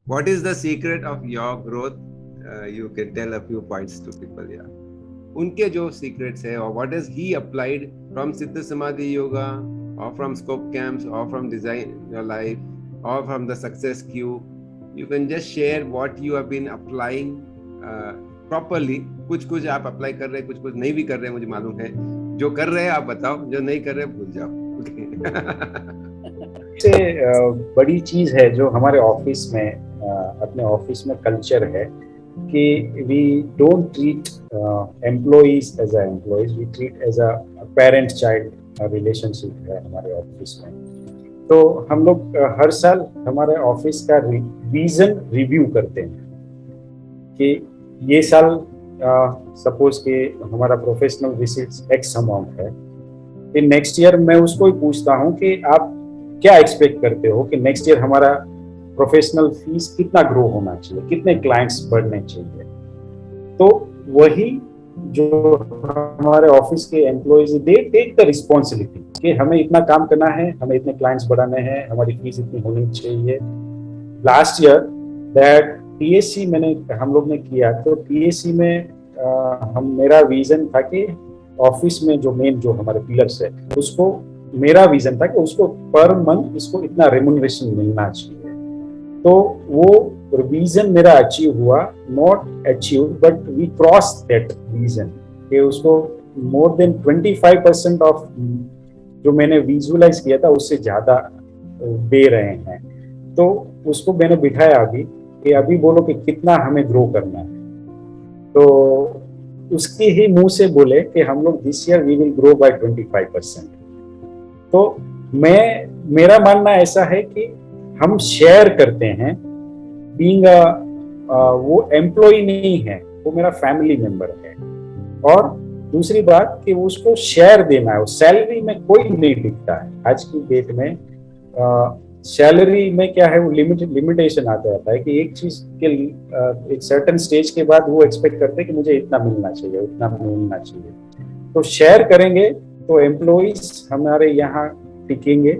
What is the secret of your growth? You can tell a few points to people. Yeah. उनके जो secrets है, और what is he applied from Siddha Samadhi Yoga, और from scope camps, और from design your life, और from the success Q. You can just share what you have been applying properly. कुछ कुछ आप अप्लाई कर रहे हैं, कुछ कुछ नहीं भी कर रहे हैं, मुझे मालूम है. जो कर रहे हैं आप बताओ, जो नहीं कर रहे हैं भूल जाओ. से बड़ी चीज है जो हमारे ऑफिस में, अपने ऑफिस में कल्चर है कि we don't treat employees as a employees, we treat as a parent child relationship है हमारे ऑफिस में. तो हम लोग हर साल हमारे ऑफिस का विजन रिव्यू करते हैं कि ये साल सपोज कि हमारा प्रोफेशनल विजिट्स एक्स अमाउंट है, फिर नेक्स्ट ईयर मैं उसको ही पूछता हूँ कि आप क्या एक्सपेक्ट करते हो कि नेक्स्ट ईयर हमारा प्रोफेशनल फीस कितना ग्रो होना चाहिए, कितने क्लाइंट्स बढ़ने चाहिए. तो वही जो हमारे ऑफिस के employees they take the responsibility कि हमें इतना काम करना है, हमें इतने क्लाइंट्स बढ़ाने हैं, हमारी फीस इतनी होनी चाहिए. लास्ट ईयर दैट टीएससी हम लोग ने किया, तो टीएससी में मेरा विजन था कि ऑफिस में जो मेन जो हमारे पिलर्स है उसको, मेरा विजन था कि उसको पर मंथ इसको इतना रेम्युनरेशन मिलना चाहिए. तो वो विजन मेरा अचीव हुआ, not achieve but we cross that vision कि उसको मोर देन 25% ऑफ जो मैंने विजुअलाइज किया था उससे ज्यादा दे रहे हैं. तो उसको मैंने बिठाया अभी कि अभी बोलो कि कितना हमें ग्रो करना है. तो उसके ही मुंह से बोले कि हम लोग this year we will grow by 25%. तो मेरा मानना ऐसा है कि हम शेयर करते हैं. बीइंग वो एम्प्लॉय नहीं है, वो मेरा फैमिली मेंबर है. और दूसरी बात कि उसको शेयर देना है, वो सैलरी में कोई नहीं दिखता है आज की डेट में. सैलरी में क्या है, वो लिमिटेशन आता रहता है कि एक चीज के एक सर्टेन स्टेज के बाद वो एक्सपेक्ट करते हैं कि मुझे इतना मिलना चाहिए, इतना मिलना चाहिए. तो शेयर करेंगे तो एम्प्लॉइज हमारे यहाँ टिकेंगे.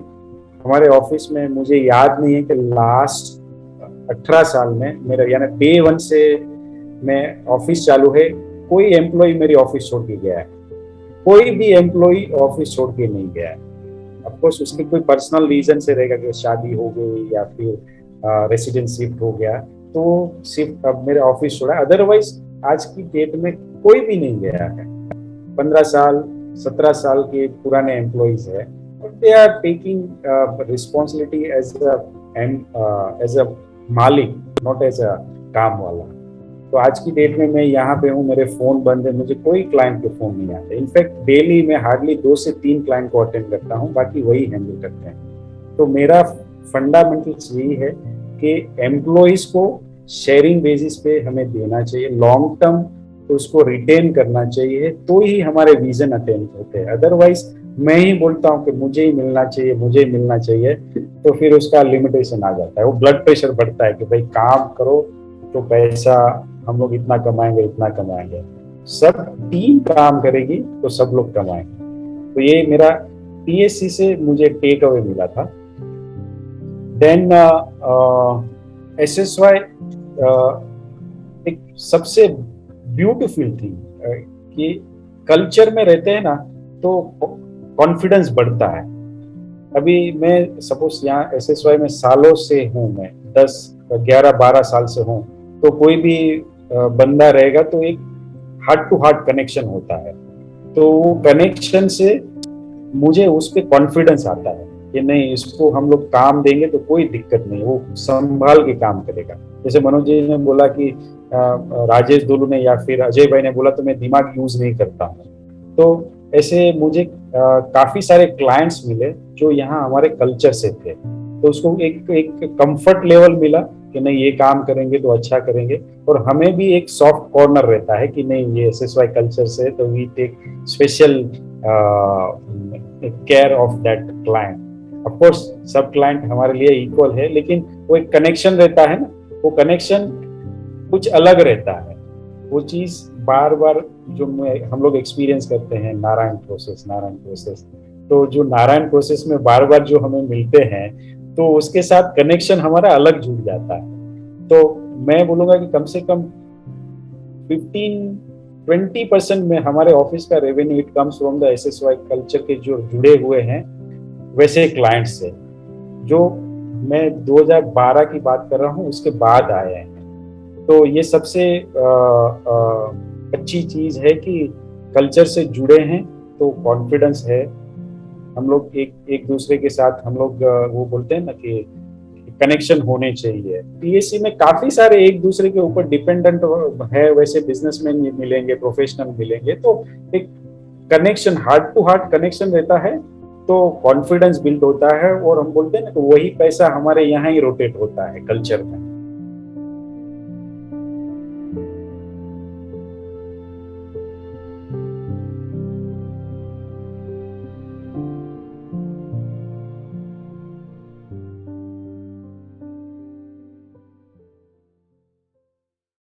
हमारे ऑफिस में मुझे याद नहीं है कि लास्ट 18 साल में मेरा, यानी डे 1 से मैं ऑफिस चालू है, कोई एम्प्लॉय मेरी ऑफिस छोड़ के गया है. कोई भी एम्प्लॉय ऑफिस छोड़ के नहीं गया है. ऑफकोर्स उसके कोई पर्सनल रीजन से रहेगा कि शादी हो गई या फिर रेसिडेंस शिफ्ट हो गया, तो सिर्फ अब मेरे ऑफिस छोड़ा. अदरवाइज आज की डेट में कोई भी नहीं गया है. 15 साल 17 साल के पुराने एम्प्लॉइज है, they are taking responsibility as a मालिक, नॉट एज अ काम वाला. तो आज की डेट में मैं यहाँ पे हूँ, मेरे फोन बंद है, मुझे कोई क्लाइंट के फोन नहीं आते. इनफैक्ट डेली मैं हार्डली 2 से 3 क्लाइंट को अटेंड करता हूँ, बाकी वही हैंडल करते हैं. तो मेरा फंडामेंटल्स यही है कि एम्प्लॉइज को शेयरिंग बेसिस पे हमें देना चाहिए, लॉन्ग टर्म उसको रिटेन करना चाहिए, तो ही हमारे विजन अटेन होते हैं. अदरवाइज मैं ही बोलता हूँ कि मुझे ही मिलना चाहिए, मुझे ही मिलना चाहिए, तो फिर उसका लिमिटेशन आ जाता है. वो ब्लड प्रेशर बढ़ता है कि भाई काम करो तो पैसा हम लोग इतना कमाएंगे, इतना कमाएंगे. सब टीम काम करेगी तो सब लोग कमाएंगे. तो ये मेरा पीएससी से मुझे टेक अवे मिला था. देन एसएसवाई एक सबसे ब्यूटीफुल थी कि कल्चर में रहते हैं ना तो कॉन्फिडेंस बढ़ता है. अभी मैं सपोज यहाँ एसएसवाई में सालों से हूँ, मैं 10 11 12 साल से हूँ, तो कोई भी बंदा रहेगा तो एक हार्ट टू हार्ट कनेक्शन होता है. तो वो कनेक्शन से मुझे उस पर कॉन्फिडेंस आता है कि नहीं, इसको हम लोग काम देंगे तो कोई दिक्कत नहीं, वो संभाल के काम करेगा. जैसे मनोज जी ने बोला कि राजेश दुलू ने या फिर अजय भाई ने बोला तो मैं दिमाग यूज नहीं करता हूँ. तो ऐसे मुझे काफी सारे क्लाइंट्स मिले जो यहाँ हमारे कल्चर से थे. तो उसको एक कंफर्ट लेवल मिला कि नहीं, ये काम करेंगे तो अच्छा करेंगे. और हमें भी एक सॉफ्ट कॉर्नर रहता है कि नहीं, ये एसएसवाई कल्चर से, तो we take special care of that client. Of course सब क्लाइंट हमारे लिए इक्वल है, लेकिन वो एक कनेक्शन रहता है ना, वो कनेक्शन कुछ अलग रहता है. वो चीज बार बार जो हम लोग एक्सपीरियंस करते हैं, नारायण प्रोसेस. तो जो नारायण प्रोसेस में बार बार जो हमें मिलते हैं, तो उसके साथ कनेक्शन हमारा अलग जुड़ जाता है. तो मैं बोलूंगा कि कम से कम 15-20% में हमारे ऑफिस का revenue it comes from the SSY culture के जो जुड़े हुए हैं वैसे क्लाइंट्स से, जो मैं 2012 की बात कर रहा हूँ उसके बाद आए हैं। तो ये सबसे अच्छी चीज है कि कल्चर से जुड़े हैं तो कॉन्फिडेंस है। हम लोग एक एक दूसरे के साथ हम लोग वो बोलते हैं ना कि कनेक्शन होने चाहिए। पीएससी में काफी सारे एक दूसरे के ऊपर डिपेंडेंट है, वैसे बिजनेसमैन मिलेंगे, प्रोफेशनल मिलेंगे, तो एक connection, heart to heart connection रहता है, तो कॉन्फिडेंस बिल्ड होता है। और हम बोलते हैं ना कि वही पैसा हमारे यहाँ ही रोटेट होता है कल्चर में।